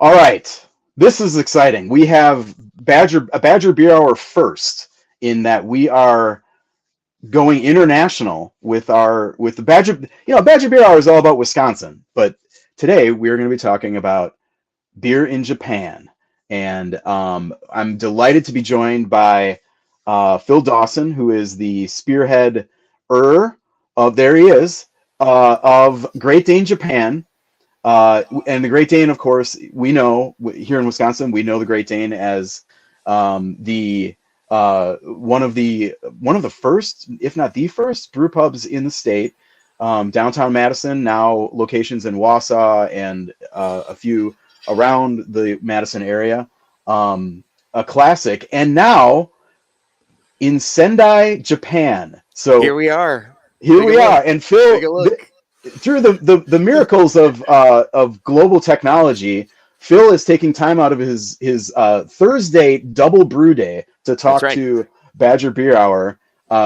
All right. This is exciting. We have a Badger Beer Hour first in that we are going international with the Badger. Badger Beer Hour is all about Wisconsin, but today we are going to be talking about beer in Japan. And I'm delighted to be joined by Phil Dawson, who is the spearhead of there he is of Great Dane Japan. And the Great Dane, of course, we know here in Wisconsin, we know the Great Dane as the one of the first, if not the first, brew pubs in the state. Downtown Madison, now locations in Wausau and a few around the Madison area. A classic, and now in Sendai, Japan. So Here we are. here we are, and Phil. Take a look. Through the miracles of global technology, Phil is taking time out of his Thursday double brew day to talk right. to Badger Beer Hour.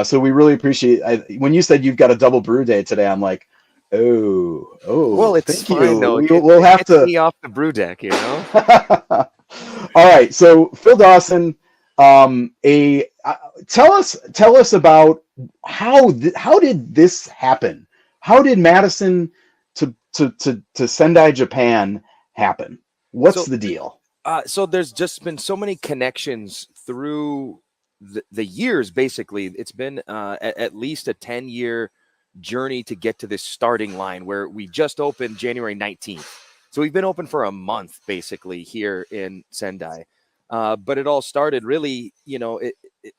So we really appreciate. When you said you've got a double brew day today, I'm like, oh. Well, it's thank fine you. though. We'll have to me off the brew deck, All right. So Phil Dawson, tell us about how did this happen? How did Madison to Sendai, Japan happen? What's the deal? So there's just been so many connections through the years. Basically, it's been at least a 10-year journey to get to this starting line where we just opened January 19th. So we've been open for a month basically here in Sendai. But it all started really,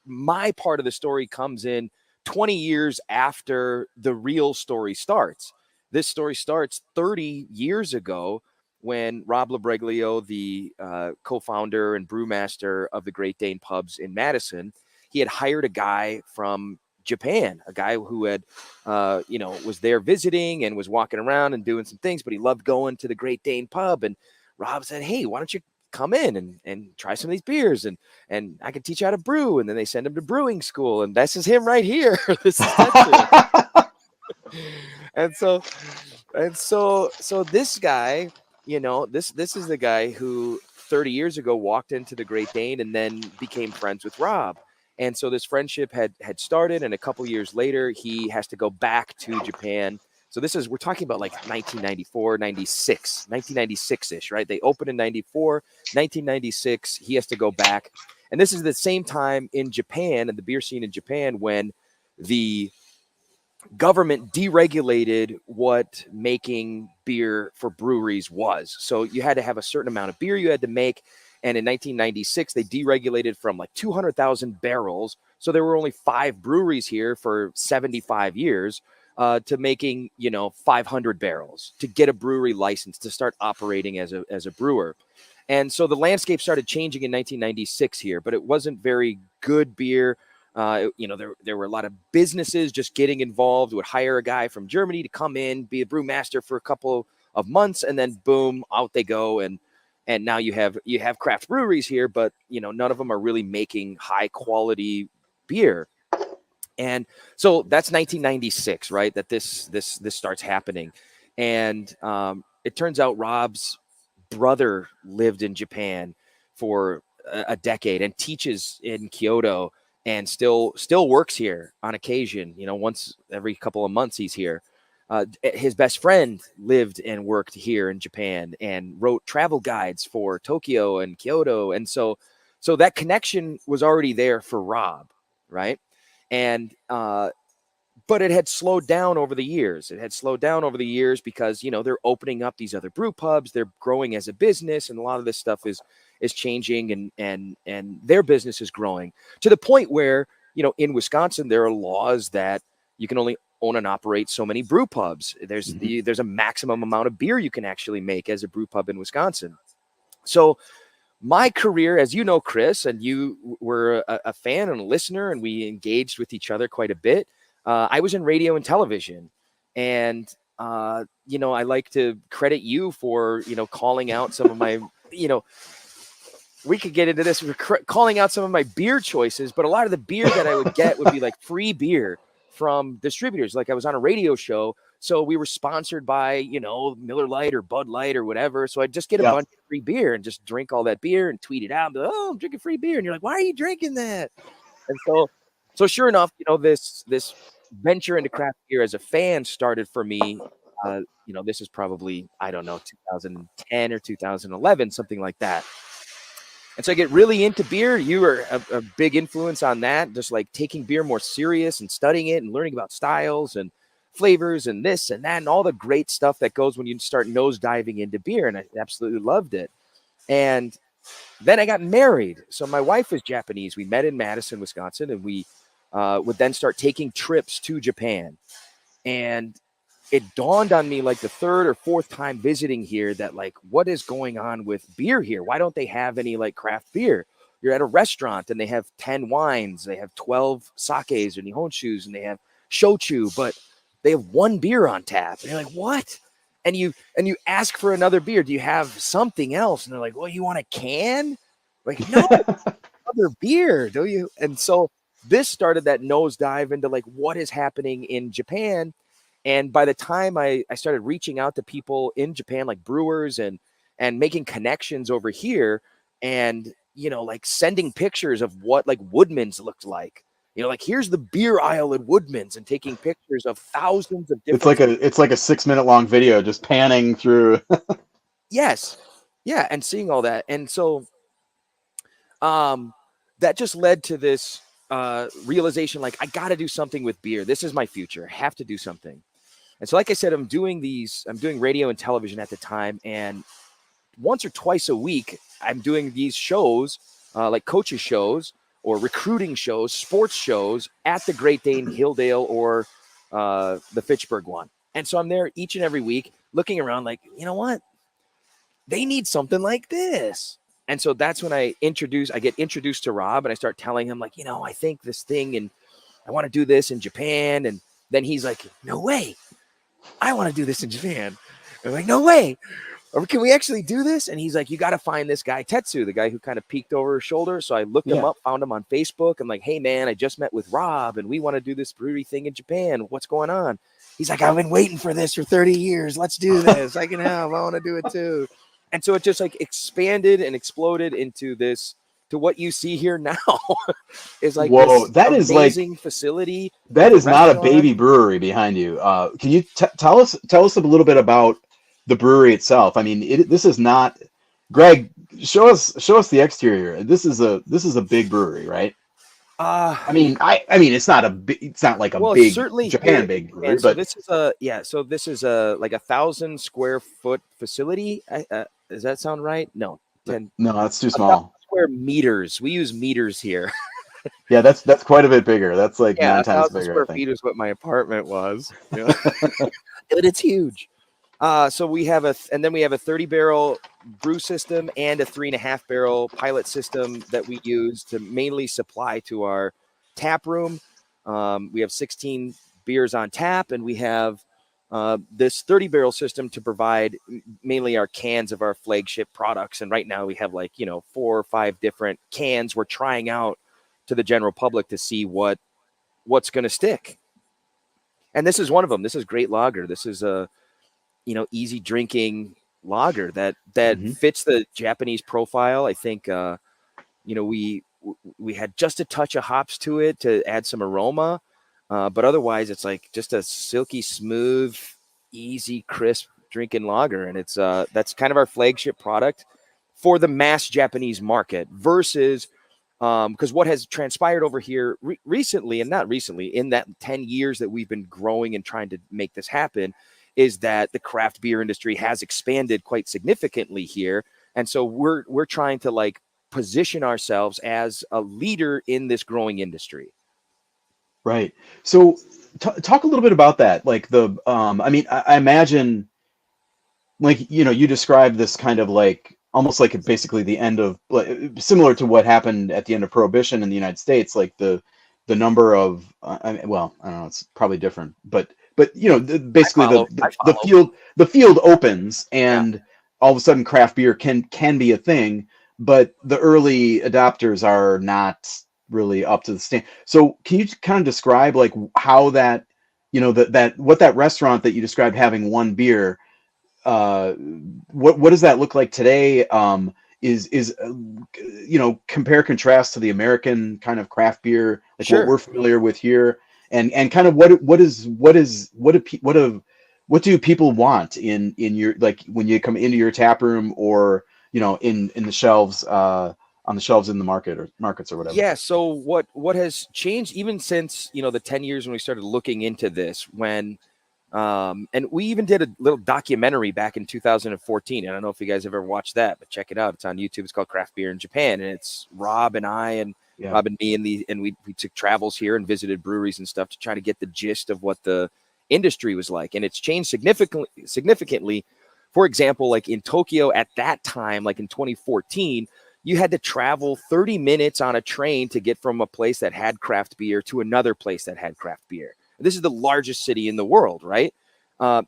my part of the story comes in 20 years after the real story starts. This story starts 30 years ago when Rob Labreglio, the co-founder and brewmaster of the Great Dane pubs in Madison, he had hired a guy from Japan, a guy who had, was there visiting and was walking around and doing some things, but he loved going to the Great Dane pub. And Rob said, hey, why don't you come in and try some of these beers and I can teach you how to brew. And then they send him to brewing school, and this is him right here. This is and so this guy, this is the guy who 30 years ago walked into the Great Dane and then became friends with Rob. And so this friendship had started, and a couple years later he has to go back to Japan. So we're talking about like 1994, 96, 1996-ish, right? They opened in 94, 1996, he has to go back. And this is the same time in Japan, and the beer scene in Japan, when the government deregulated what making beer for breweries was. So you had to have a certain amount of beer you had to make. And in 1996, they deregulated from like 200,000 barrels. So there were only 5 breweries here for 75 years. To making, 500 barrels to get a brewery license to start operating as a brewer. And so the landscape started changing in 1996 here, but it wasn't very good beer. There were a lot of businesses just getting involved, would hire a guy from Germany to come in, be a brewmaster for a couple of months, and then boom, out they go. And now you have craft breweries here, but none of them are really making high quality beer. And so that's 1996, right? That this starts happening. And it turns out Rob's brother lived in Japan for a decade and teaches in Kyoto and still works here on occasion. Once every couple of months he's here. His best friend lived and worked here in Japan and wrote travel guides for Tokyo and Kyoto. And so that connection was already there for Rob, right? And but it had slowed down over the years. Because they're opening up these other brew pubs, they're growing as a business, and a lot of this stuff is changing, and their business is growing to the point where in Wisconsin there are laws that you can only own and operate so many brew pubs. There's a maximum amount of beer you can actually make as a brew pub in Wisconsin. So my career, as you know, Chris, and you were a fan and a listener, and we engaged with each other quite a bit. I was in radio and television, and I like to credit you for calling out some of my we could get into this. We're calling out some of my beer choices, but a lot of the beer that I would get would be like free beer from distributors. Like I was on a radio show, So we were sponsored by, Miller Lite or Bud Light or whatever. So I'd just get a Yeah. bunch of free beer and just drink all that beer and tweet it out and be like, oh, I'm drinking free beer. And you're like, why are you drinking that? And so sure enough, this venture into craft beer as a fan started for me. This is probably, I don't know, 2010 or 2011, something like that. And so I get really into beer. You were a big influence on that, just like taking beer more serious and studying it and learning about styles and flavors and this and that and all the great stuff that goes when you start nose diving into beer. And I absolutely loved it. And then I got married. So my wife is Japanese. We met in Madison, Wisconsin, and we would then start taking trips to Japan. And it dawned on me like the third or fourth time visiting here that like, what is going on with beer here? Why don't they have any like craft beer? You're at a restaurant and they have 10 wines, they have 12 sakes or nihonshus, and they have shochu, but they have one beer on tap. And you're like, what? And you ask for another beer. Do you have something else? And they're like, well, you want a can? Like, no, other beer, do you? And so this started that nosedive into like what is happening in Japan. And by the time I started reaching out to people in Japan, like brewers and making connections over here and, like sending pictures of what like Woodman's looked like, like here's the beer aisle at Woodman's and taking pictures of thousands of different. It's like a 6-minute long video just panning through. Yes. Yeah. And seeing all that. And so that just led to this realization, like, I got to do something with beer. This is my future. I have to do something. And so, like I said, I'm doing radio and television at the time. And once or twice a week, I'm doing these shows, like coaches shows or recruiting shows, sports shows at the Great Dane, Hilldale, or the Fitchburg one. And so I'm there each and every week looking around like, you know what? They need something like this. And so that's when I get introduced to Rob and I start telling him like, I think this thing and I want to do this in Japan. And then he's like, no way. I want to do this in Japan. I'm like, no way. Or can we actually do this? And he's like, you got to find this guy, Tetsu, the guy who kind of peeked over his shoulder. So I looked him up, found him on Facebook. I'm like, hey, man, I just met with Rob and we want to do this brewery thing in Japan. What's going on? He's like, I've been waiting for this for 30 years. Let's do this. I can help. I want to do it too. And so it just like expanded and exploded into this, to what you see here now is like, whoa, that is amazing like facility. That is not a baby brewery behind you. Can you tell us a little bit about the brewery itself? I mean, this is not. Greg, show us the exterior. This is a big brewery, right? I mean, it's not like a big certainly Japan here, big brewery, and so but this is So this is like 1,000 square foot facility. Does that sound right? No, 10. No, that's too small. Square meters. We use meters here. Yeah, that's quite a bit bigger. That's like 9 times bigger. Square feet is what my apartment was. But it's huge. So we have a 30-barrel brew system and a 3.5-barrel pilot system that we use to mainly supply to our tap room. We have 16 beers on tap, and we have this 30-barrel system to provide mainly our cans of our flagship products. And right now we have 4 or 5 different cans we're trying out to the general public to see what's going to stick. And this is one of them. This is Great Lager. This is a easy drinking lager that fits the Japanese profile. I think we had just a touch of hops to it to add some aroma. But otherwise, it's like just a silky smooth, easy, crisp drinking lager. And it's that's kind of our flagship product for the mass Japanese market versus because what has transpired over here recently, and not recently, in that 10 years that we've been growing and trying to make this happen, is that the craft beer industry has expanded quite significantly here. And so we're trying to position ourselves as a leader in this growing industry. Right. So talk a little bit about that. Like I imagine you described this kind of almost like basically the end of similar to what happened at the end of Prohibition in the United States, like the number of, I don't know, it's probably different, but basically the field opens and all of a sudden craft beer can be a thing, but the early adopters are not really up to the stand. So can you kind of describe how that you know, that what that restaurant that you described having one beer, uh, what does that look like today? Is you know, compare contrast to the American kind of craft beer, like what Sure. we're familiar with here, and kind of what do people want in your, like when you come into your tap room, or you know, in the shelves, on the shelves in the markets or whatever. Yeah. So what has changed even since, you know, the 10 years when we started looking into this, when and we even did a little documentary back in 2014. I don't know if you guys have ever watched that, but check it out. It's on YouTube. It's called Craft Beer in Japan, and it's Rob and I and Yeah. Rob and me and we took travels here and visited breweries and stuff to try to get the gist of what the industry was like, and it's changed significantly. For example, like in Tokyo at that time, like in 2014, you had to travel 30 minutes on a train to get from a place that had craft beer to another place that had craft beer. This is the largest city in the world, right?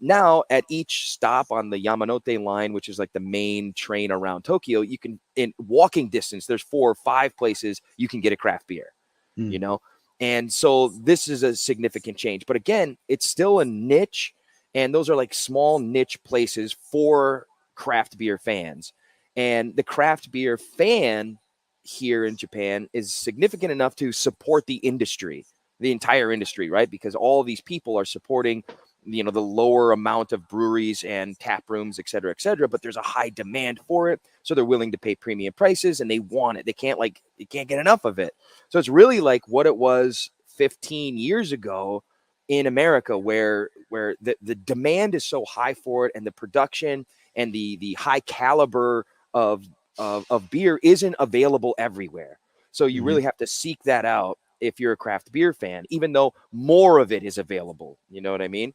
Now, at each stop on the Yamanote line, which is like the main train around Tokyo, you can, in walking distance, there's 4 or 5 places you can get a craft beer, you Mm. know? And so this is a significant change. But again, it's still a niche. And those are like small niche places for craft beer fans. And the craft beer fan here in Japan is significant enough to support the industry, the entire industry, right? Because all of these people are supporting, you know, the lower amount of breweries and tap rooms, et cetera, but there's a high demand for it. So they're willing to pay premium prices and they want it. They can't get enough of it. So it's really like what it was 15 years ago in America, where the demand is so high for it, and the production and the high caliber of beer isn't available everywhere. So you Hmm. really have to seek that out if you're a craft beer fan, even though more of it is available. You know what I mean?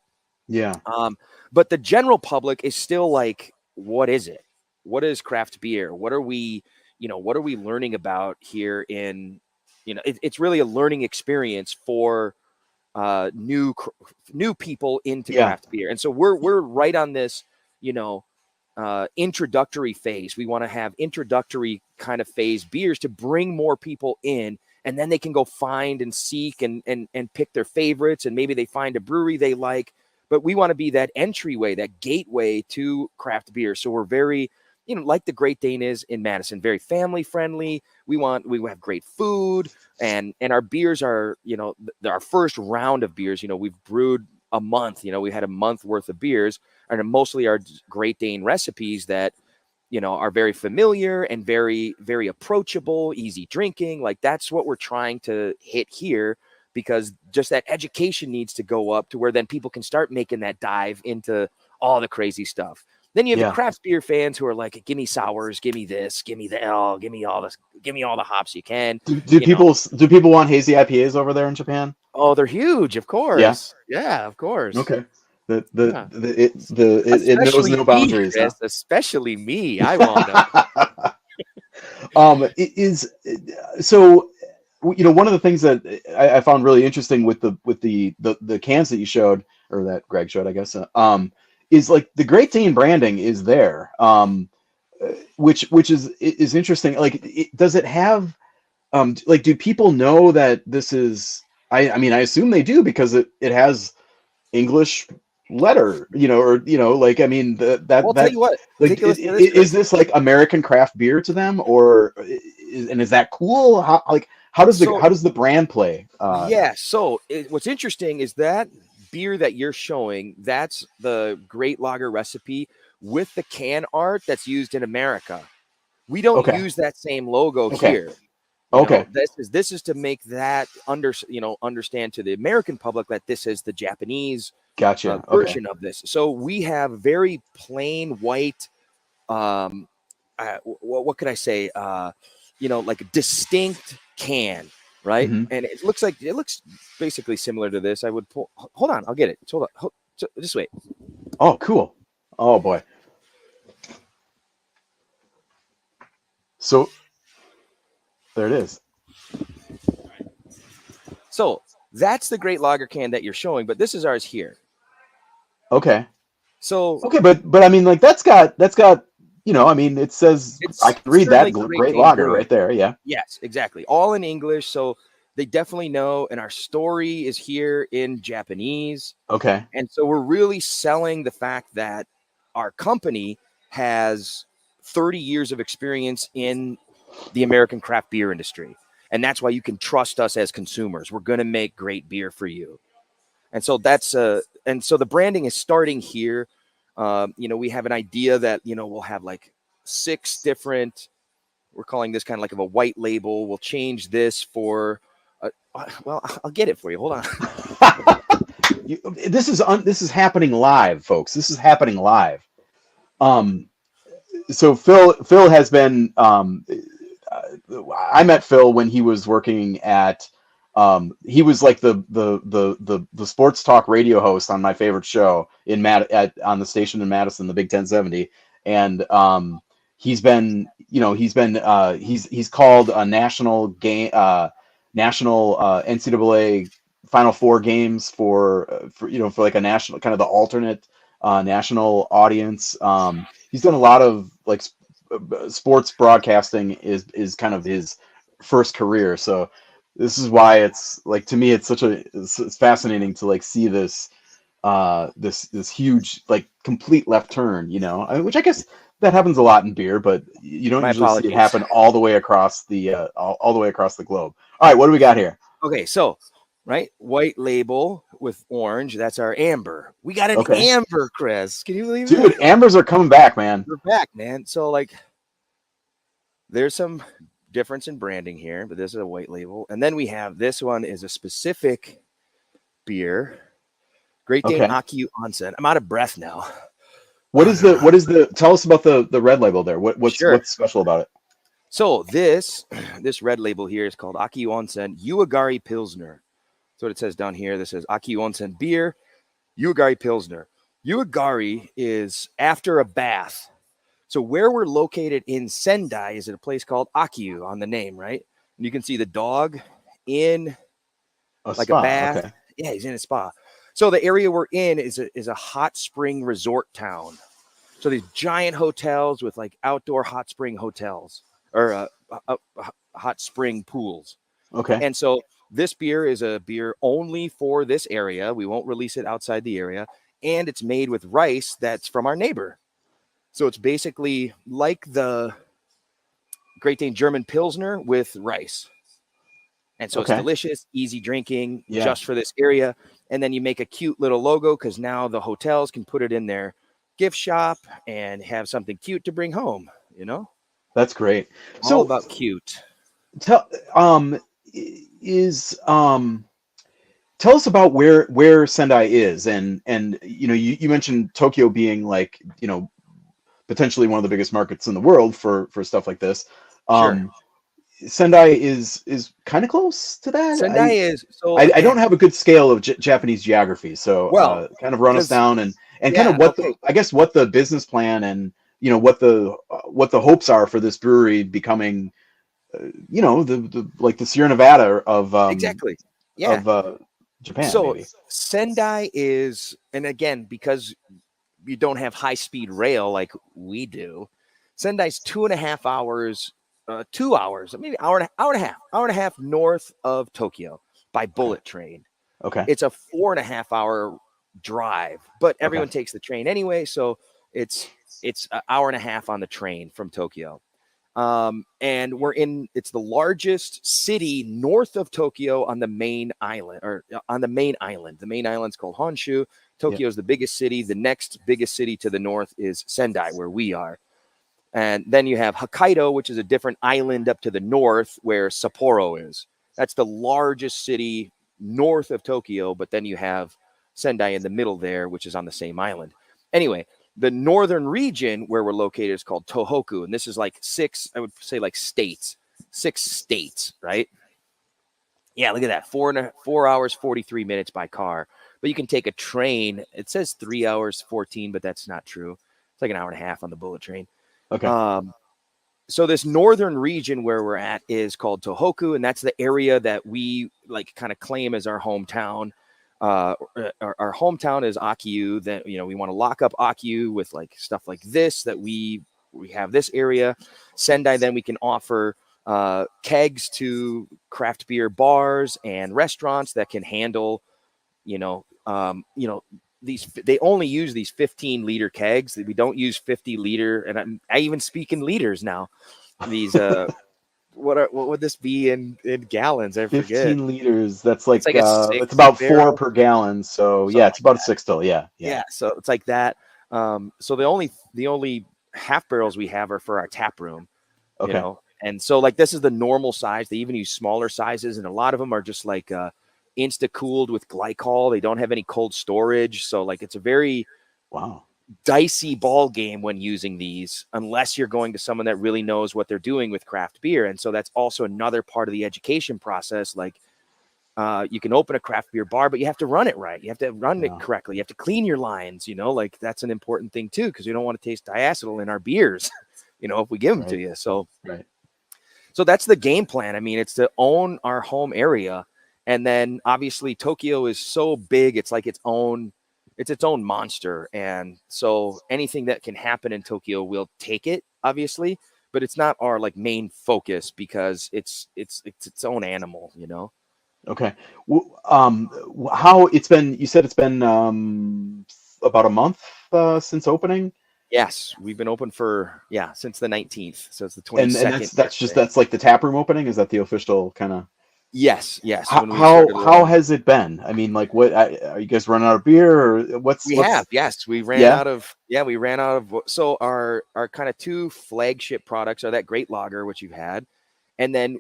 Yeah. Um, but the general public is still like, what is it? What is craft beer? What are we, what are we learning about here in, it's really a learning experience for new people into Yeah. craft beer. And so we're right on this, you know, introductory phase. We want to have introductory kind of phase beers to bring more people in, and then they can go find and seek and pick their favorites, and maybe they find a brewery they like. But we want to be that entryway, that gateway to craft beer. So we're very, like the Great Dane is in Madison, very family friendly. We have great food, and our beers are, our first round of beers, we've brewed a month, we had a month worth of beers, and mostly our Great Dane recipes that, are very familiar and very, very approachable, easy drinking. Like that's what we're trying to hit here, because just that education needs to go up to where then people can start making that dive into all the crazy stuff. Then you have the Yeah. craft beer fans who are like, give me sours, give me this, give me the L, give me all this, give me all the hops you can. Do people want hazy IPAs over there in Japan? Oh, they're huge, of Yeah. course. Yeah, of course. Okay. Yeah. It knows Especially no me, boundaries, huh? Chris. Especially me. I want them. It is so. You know, one of the things that I found really interesting with the cans that you showed, or that Greg showed, I guess, is like the Great Dane branding is there, which is interesting. Like, does it have, like, do people know that this is? I mean, I assume they do, because it has English letter, or like, I mean, Well, I'll tell that you what. like, Take a listen to this, is Chris. this like American craft beer to them, or and is that cool? How does So, the brand play? yeah. So, what's interesting is that beer that you're showing, that's the Great Lager recipe with the can art that's used in America. We don't Okay, use that same logo okay, here. okay, This is to make that understand to the American public that this is the Japanese gotcha. Okay, version of this. So we have very plain white. What could I say? Like a distinct can, right? hmm. And it looks basically similar to this. I would pull. Hold on, I'll get it. Hold on. Just wait. Oh, cool. Oh boy. So there it is. So that's the Great Lager can that you're showing, but this is ours here. Okay, So okay, but I mean, like, I mean, it says, I it's can read that certainly Great Great Dane Lager right Brewing. there. Yeah. Yes, exactly. All in English. So They definitely know, and our story is here in Japanese. Okay. And so we're really selling the fact that our company has 30 years of experience in the American craft beer industry. And that's why you can trust us as consumers. We're going to make great beer for you. And so and so the branding is starting here. We have an idea that, we'll have like 6 different, we're calling this kind of like a white label. We'll change this for, well, I'll get it for you. Hold on. This is happening live, folks. This is happening live. So Phil has been. I met Phil when he was working at. He was like the sports talk radio host on my favorite show on the station in Madison, the Big 1070, and he's called a national game, national NCAA Final Four games for like a national kind of the alternate national audience. He's done a lot of like sports broadcasting is kind of his first career. So this is why it's like, to me, it's fascinating to like see this this huge like complete left turn, which I guess that happens a lot in beer, but you don't usually see it happen all the way across the all the way across the globe. All right, what do we got here? Okay, so white label with orange. That's our amber. We got an amber, Chris. Can you believe it? Dude, ambers are coming back, man. They're back, man. So like, there's some difference in branding here, but this is a white label. And then we have this one is a specific beer. Great Dane Akio Onsen. I'm out of breath now. What is tell us about the red label there. What's special about it? So this red label here is called Akio Onsen Uegari Pilsner. That's what it says down here. This says Akio Onsen beer, Uegari Pilsner. Uegari is after a bath. So where we're located in Sendai is at a place called Akio on the name, right? And you can see the dog in a bath. Okay. Yeah, he's in a spa. So the area we're in is a hot spring resort town. So these giant hotels with like outdoor hot spring hotels or hot spring pools. Okay. And so this beer is a beer only for this area. We won't release it outside the area. And it's made with rice that's from our neighbor. So it's basically like the Great Dane German Pilsner with rice. And so it's delicious, easy drinking, just for this area. And then you make a cute little logo because now the hotels can put it in their gift shop and have something cute to bring home, That's great. All about cute. Tell us about where Sendai is, and you mentioned Tokyo being like potentially one of the biggest markets in the world for stuff like this. Sure. Sendai is kind of close to that. Sendai is so. I don't have a good scale of Japanese geography, so kind of run us down and kind of what the business plan and what the hopes are for this brewery becoming, the Sierra Nevada of exactly of Japan. So maybe. Sendai is, and again, because you don't have high speed rail like we do, Sendai's 2.5 hours. 2 hours, maybe hour and a half north of Tokyo by bullet train. Okay. It's a 4.5 hour drive, but everyone takes the train anyway. So it's an hour and a half on the train from Tokyo. And it's the largest city north of Tokyo on the main island, The main island's called Honshu. Tokyo is the biggest city. The next biggest city to the north is Sendai, where we are. And then you have Hokkaido, which is a different island up to the north where Sapporo is. That's the largest city north of Tokyo. But then you have Sendai in the middle there, which is on the same island. Anyway, the northern region where we're located is called Tohoku. And this is like 6 states, right? Yeah, look at that. 4 hours, 43 minutes by car. But you can take a train. It says 3 hours, 14, but that's not true. It's like an hour and a half on the bullet train. Okay. So this northern region where we're at is called Tohoku, and that's the area that we like kind of claim as our hometown. Our hometown is Akio. That we want to lock up Akio with like stuff like this. That we have this area. Sendai, then we can offer kegs to craft beer bars and restaurants that can handle, you know, they only use these 15-liter kegs. We don't use 50-liter, and I even speak in liters now. These what would this be in gallons? I forget. 15 liters. That's It's like like a it's six about 4 barrel, per gallon. So yeah, something it's like about a that. sixtel. Yeah, yeah. Yeah, so it's like that. So the only half barrels we have are for our tap room, Okay. and so like this is the normal size. They even use smaller sizes, and a lot of them are just like insta cooled with glycol. They don't have any cold storage, so like it's a very Wow. dicey ball game when using these, unless you're going to someone that really knows what they're doing with craft beer. And so that's also another part of the education process. Like you can open a craft beer bar, but you have to run it right. You have to run it Yeah. correctly. You have to clean your lines, like that's an important thing too, because we don't want to taste diacetyl in our beers, if we give them to Right. you. So that's the game plan. I mean, it's to own our home area. And then obviously Tokyo is so big, it's like its own monster. And so anything that can happen in Tokyo, we'll take it, obviously, but it's not our like main focus because it's its own animal. Okay. How it's been? You said it's been about a month since opening, Yes, we've been open for since the 19th. So it's the and 22nd yesterday. that's like the tap room opening. Is that the official kind of? Yes, How when we how started how running. has it been? I mean, like, what are you guys running out of beer, or We what's? have, yes, we ran Yeah. out of, we ran out of, so our kind of two flagship products are that Great Lager, which you've had, and then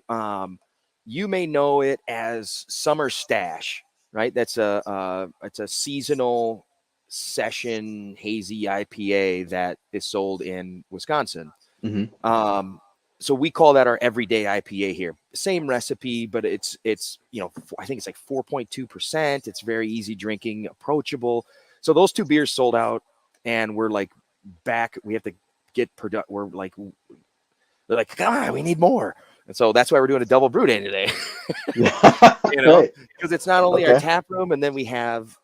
you may know it as Summer Stash, right? That's it's a seasonal session hazy IPA that is sold in Wisconsin. Hmm. Um, so we call that our everyday IPA here. Same recipe, but it's I think it's like 4.2%. It's very easy drinking, approachable. So those two beers sold out, and we're like back. We have to get product. We're like they're like, come on, we need more. And so that's why we're doing a double brew day today. you know, Right. because it's not only our Okay. tap room, and then we have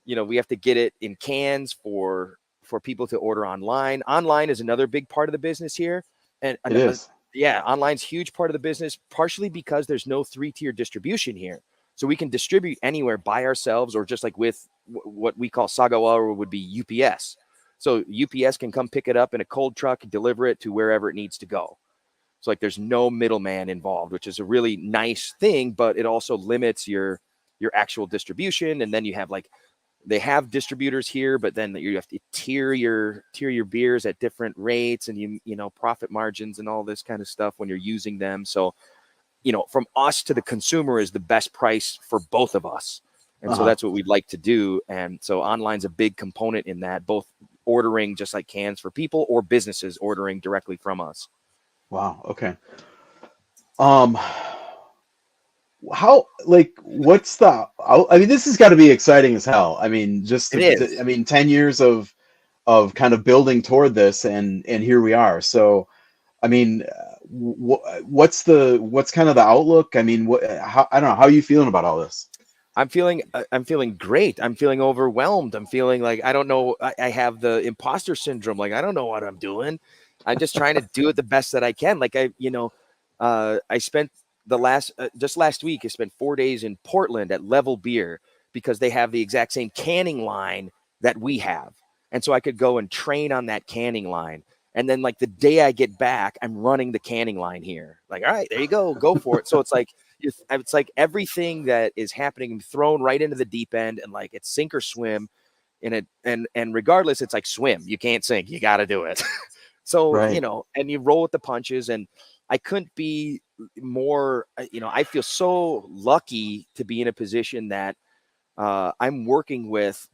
we have to get it in cans for people to order online. Online is another big part of the business here, and It is. yeah, online's huge part of the business, partially because there's no three-tier distribution here, so we can distribute anywhere by ourselves, or just like with what we call Sagawa would be UPS. So UPS can come pick it up in a cold truck and deliver it to wherever it needs to go. So like there's no middleman involved, which is a really nice thing, but it also limits your actual distribution. And then you have like they have distributors here, but then you have to tier your beers at different rates, and profit margins and all this kind of stuff when you're using them. So from us to the consumer is the best price for both of us, and so Uh-huh. that's what we'd like to do. And so online's a big component in that, both ordering just like cans for people or businesses ordering directly from us. Wow. Okay. Um, how, like, what's the? I mean, this has got to be exciting as hell. I mean, It is. I mean, 10 years of kind of building toward this, and here we are. So, I mean, what's kind of the outlook? I mean, I don't know. How are you feeling about all this? I'm feeling great. I'm feeling overwhelmed. I'm feeling like I don't know. I have the imposter syndrome. Like I don't know what I'm doing. I'm just trying to do it the best that I can. Like I spent the just last week. I spent 4 days in Portland at Level Beer because they have the exact same canning line that we have, and so I could go and train on that canning line. And then like the day I get back, I'm running the canning line here. Like, all right, there you go for it. So it's like everything that is happening thrown right into the deep end, and like it's sink or swim in it. And regardless, it's like swim. You can't sink. You got to do it. So, Right. and you roll with the punches. And I couldn't be more, I feel so lucky to be in a position that I'm working with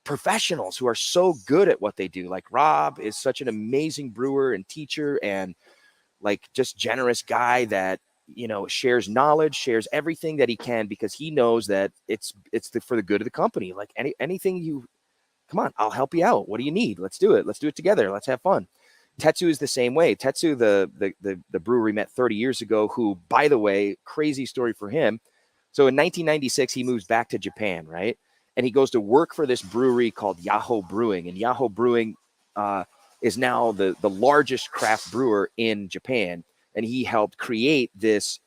professionals who are so good at what they do. Like Rob is such an amazing brewer and teacher, and like just generous guy that shares knowledge, shares everything that he can, because he knows that for the good of the company. Like anything you come on, I'll help you out. What do you need? Let's do it. Let's do it together. Let's have fun. Tetsu is the same way. Tetsu, the brewery met 30 years ago, who, by the way, crazy story for him. So in 1996, he moves back to Japan, right? And he goes to work for this brewery called Yahoo Brewing. And Yahoo Brewing is now the largest craft brewer in Japan. and he helped create this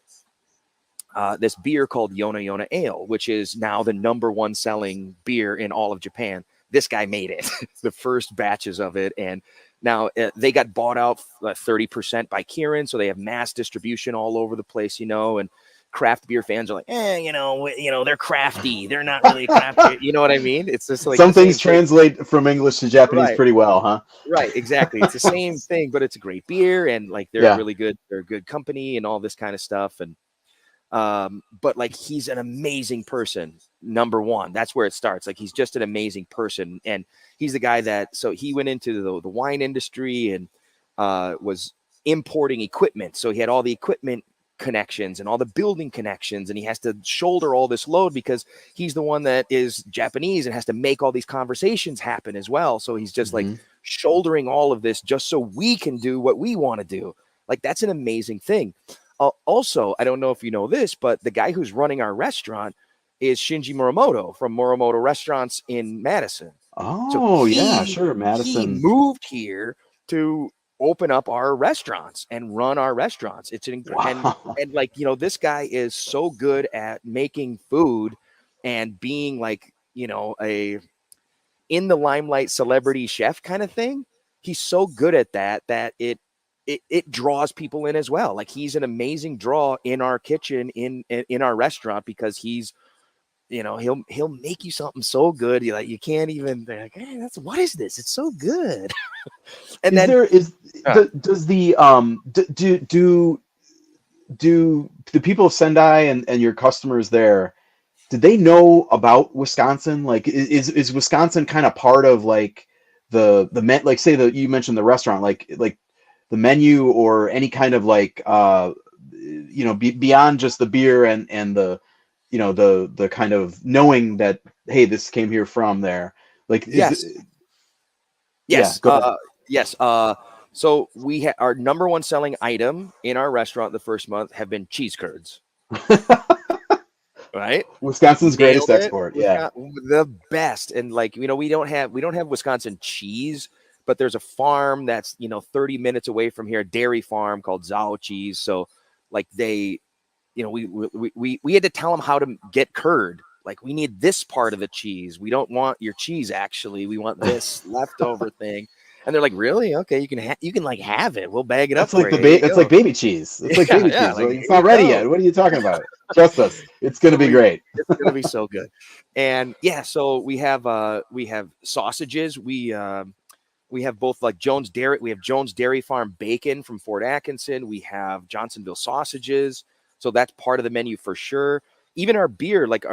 this beer called Yona Yona Ale, which is now the #1 selling beer in all of Japan. This guy made it, the first batches of it, and now they got bought out 30% by Kirin, so they have mass distribution all over the place, and craft beer fans are like, they're crafty, they're not really crafty, you know what I mean? It's just like Some the same things thing. translate from English to Japanese Right. pretty well, huh? Right, exactly. It's the same thing, but it's a great beer, and like they're really good. They're a good company and all this kind of stuff. And but like he's an amazing person. #1. That's where it starts. Like he's just an amazing person, and he's the guy that. So he went into the wine industry and was importing equipment. So he had all the equipment connections and all the building connections, and he has to shoulder all this load because he's the one that is Japanese and has to make all these conversations happen as well. So he's just like shouldering all of this just so we can do what we want to do. Like that's an amazing thing. Also, I don't know if you know this, but the guy who's running our restaurant is Shinji Muramoto from Muramoto Restaurants in Madison. Oh, yeah, sure. He Madison. moved here to open up our restaurants and run our restaurants. It's an and like, this guy is so good at making food and being like, a in the limelight celebrity chef kind of thing. He's so good at that it draws people in as well. Like he's an amazing draw in our kitchen, in our restaurant, because he's, he'll make you something so good you can't even like, hey, what is this? It's so good. And does the do the people of Sendai and your customers there, did they know about Wisconsin? Like is Wisconsin kind of part of like the like say that you mentioned the restaurant, like the menu or any kind of like beyond just the beer and the the kind of knowing that, hey, this came here from there, like yes. Yes. So we our #1 selling item in our restaurant the first month have been cheese curds. Right, Wisconsin's greatest export. Yeah, the best. And like, we don't have Wisconsin cheese, but there's a farm that's 30 minutes away from here, a dairy farm called Zao Cheese. So like they, we had to tell them how to get curd. Like, we need this part of the cheese. We don't want your cheese, actually. We want this leftover thing. And they're like, really? Okay, you can like have it. We'll bag it up. That's like it's like baby cheese. It's like baby cheese. Like, it's not ready yet. What are you talking about? Trust us. It's gonna be great. It's gonna be so good. And yeah, so we have sausages. We have both like Jones Dairy. We have Jones Dairy Farm bacon from Fort Atkinson. We have Johnsonville sausages. So that's part of the menu for sure. Even our beer, like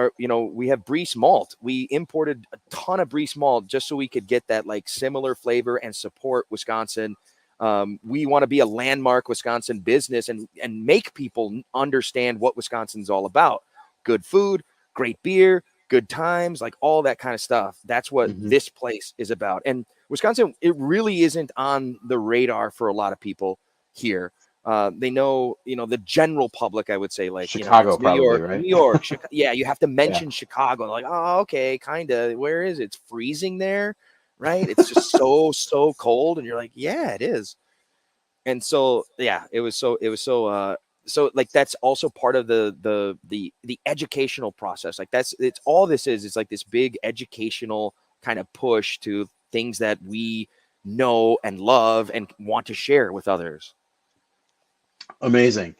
we have Breese malt. We imported a ton of Breese malt just so we could get that like similar flavor and support Wisconsin. We want to be a landmark Wisconsin business and make people understand what Wisconsin's all about. Good food, great beer, good times, like all that kind of stuff. That's what this place is about. And Wisconsin, it really isn't on the radar for a lot of people here. They know, the general public, I would say, like Chicago, New York, right? New York, Chicago. Yeah, you have to mention Chicago. Like, oh, okay, kind of. Where is it? It's freezing there, right? It's just so cold, and you're like, yeah, it is. And so, yeah, it was so like that's also part of the educational process. Like it's all this is. It's like this big educational kind of push to things that we know and love and want to share with others. Amazing.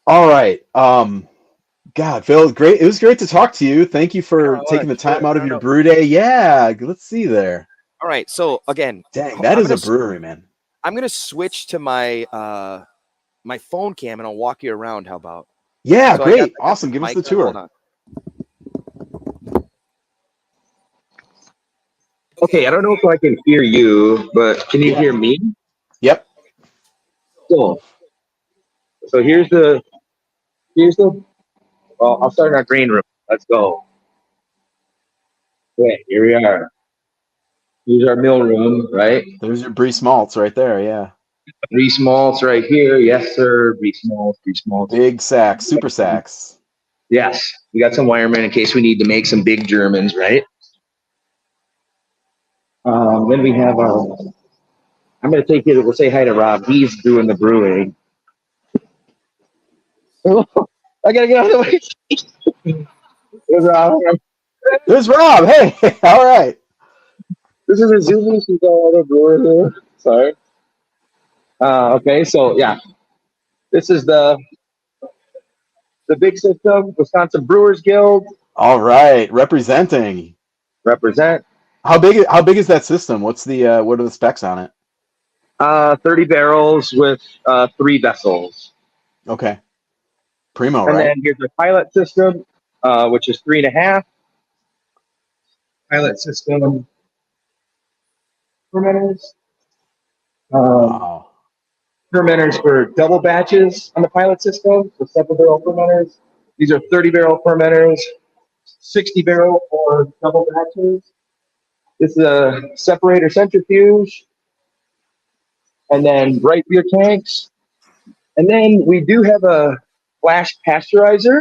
All right. God, Phil, great. It was great to talk to you. Thank you for taking the time out of your brew day. Yeah, let's see there. All right. So again, dang, that is a brewery, man. I'm gonna switch to my my phone cam and I'll walk you around. How about? Yeah, so great. Awesome. Give us the tour. Okay, I don't know if I can hear you, but can you hear me? Yep. Cool. So here's the well, I'll start in our green room. Let's go. Okay, here we are. Here's our mill room, right? There's your Breese malts right there, yeah. Breese malts right here. Yes, sir. Breese malts. Big sacks, super sacks. Yes. We got some wiremen in case we need to make some big Germans, right? Then we have our, I'm going to take you, we'll say hi to Rob. He's doing the brewing. I gotta get out of the way. There's Rob. There's Rob. Hey, all right. This is a Zoom. She's all over brewer here. Sorry. Okay, so yeah, this is the big system, Wisconsin Brewers Guild. All right, representing. Represent. How big is that system? What are the specs on it? 30 barrels with 3 vessels. Okay. Primo, And right? then here's the pilot system, which is 3.5. Pilot system fermenters. Wow. Fermenters for double batches on the pilot system, so 7-barrel fermenters. These are 30-barrel fermenters, 60-barrel for double batches. This is a separator centrifuge, and then bright beer tanks. And then we do have a flash pasteurizer.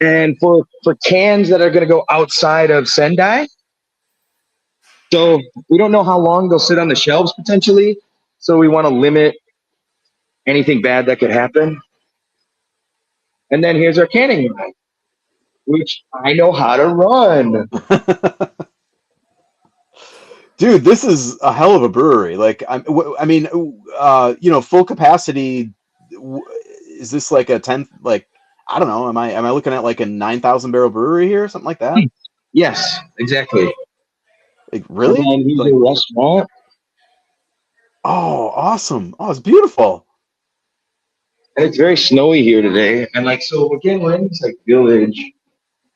And for cans that are going to go outside of Sendai, so we don't know how long they'll sit on the shelves potentially. So we want to limit anything bad that could happen. And then here's our canning line, which I know how to run. Dude, this is a hell of a brewery. Like, I mean, full capacity. Is this like a 10? Like, I don't know. Am I looking at like a 9,000 barrel brewery here, or something like that? Yes, exactly. Like, really? And then here's Like, a restaurant. oh, awesome! Oh, it's beautiful. And it's very snowy here today. And like, so again, we're in this like village,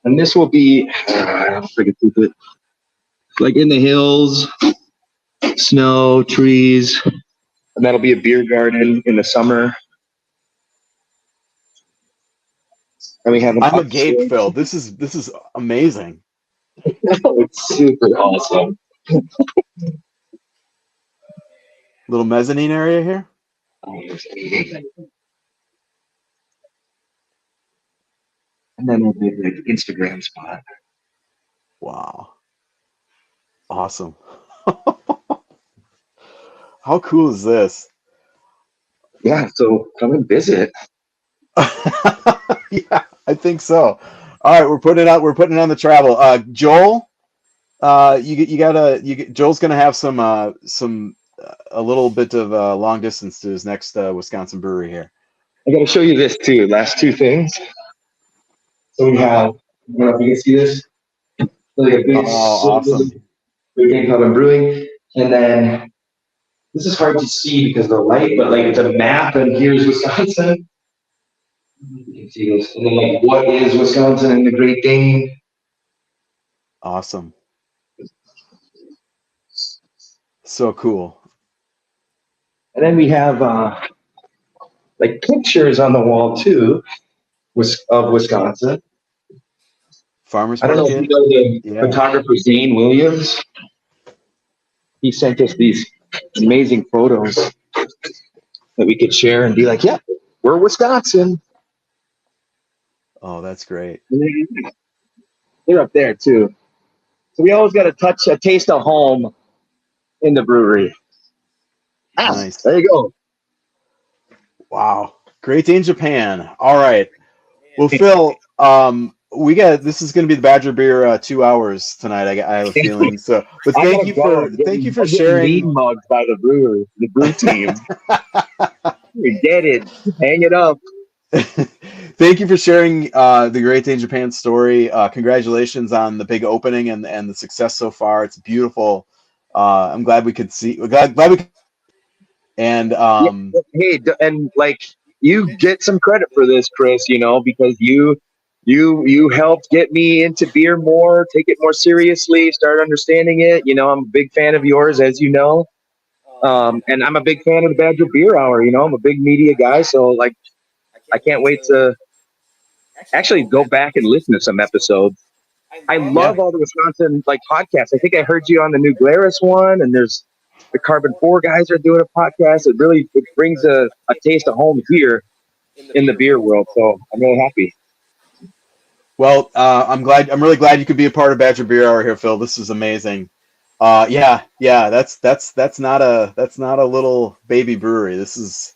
and this will be, I don't forget it. Like in the hills, snow, trees, and that'll be a beer garden in the summer. And we have an I'm agape, upstairs. Phil. This is amazing. It's super awesome. Little mezzanine area here. And then a big like Instagram spot. Wow. Awesome. How cool is this? Yeah, so come and visit. Yeah, I think so. All right, we're putting it on the travel. Joel, Joel's gonna have some a little bit of long distance to his next Wisconsin brewery here. I got to show you this too. Last 2 things. So we have, I don't know if you can see this. Like a big, awesome. Great Dane Pub and Brewing, and then this is hard to see because of the light, but like it's a map, and here's Wisconsin. You can see this, and then like what is Wisconsin and the Great Dane? Awesome. So cool. And then we have like pictures on the wall too, of Wisconsin. Farmers I don't know if market. you know the photographer Zane Williams. He sent us these amazing photos that we could share and be like, yeah, we're Wisconsin. Oh, that's great. They're up there too. So we always got to taste of home in the brewery. Nice. There you go. Wow. Great Dane Japan. All right. Well, Phil, this is going to be the Badger Beer 2 hours tonight. I have a feeling. So, but thank you for sharing. Lead mugs by the brewer, the brew team. We did it. Hang it up. Thank you for sharing the Great Dane Japan story. Congratulations on the big opening and the success so far. It's beautiful. I'm glad we could see. Glad we could. And hey, and like you get some credit for this, Chris. You know, because you helped get me into beer more, take it more seriously, start understanding it. You know, I'm a big fan of yours, as you know, and I'm a big fan of the Badger Beer Hour. You know, I'm a big media guy, so like I can't wait to actually go back and listen to some episodes. I love all the Wisconsin like podcasts. I think I heard you on the New Glarus one, and there's the Carbon 4 guys are doing a podcast. It brings a taste of home here in the beer world. So I'm really happy. Well, I'm really glad you could be a part of Badger Beer Hour here, Phil. This is amazing. Yeah, that's not a little baby brewery. This is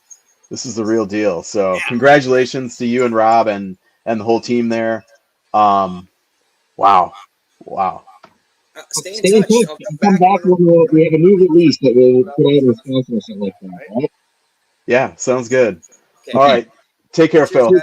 This is the real deal. So congratulations to you and Rob and the whole team there. Wow. Stay Stay in in touch. touch. I'll And come come back back when when we have a new release that we'll put out in response or something like that. Right? Yeah, sounds good. Okay. All right. Take care, Cheers, Phil. guys.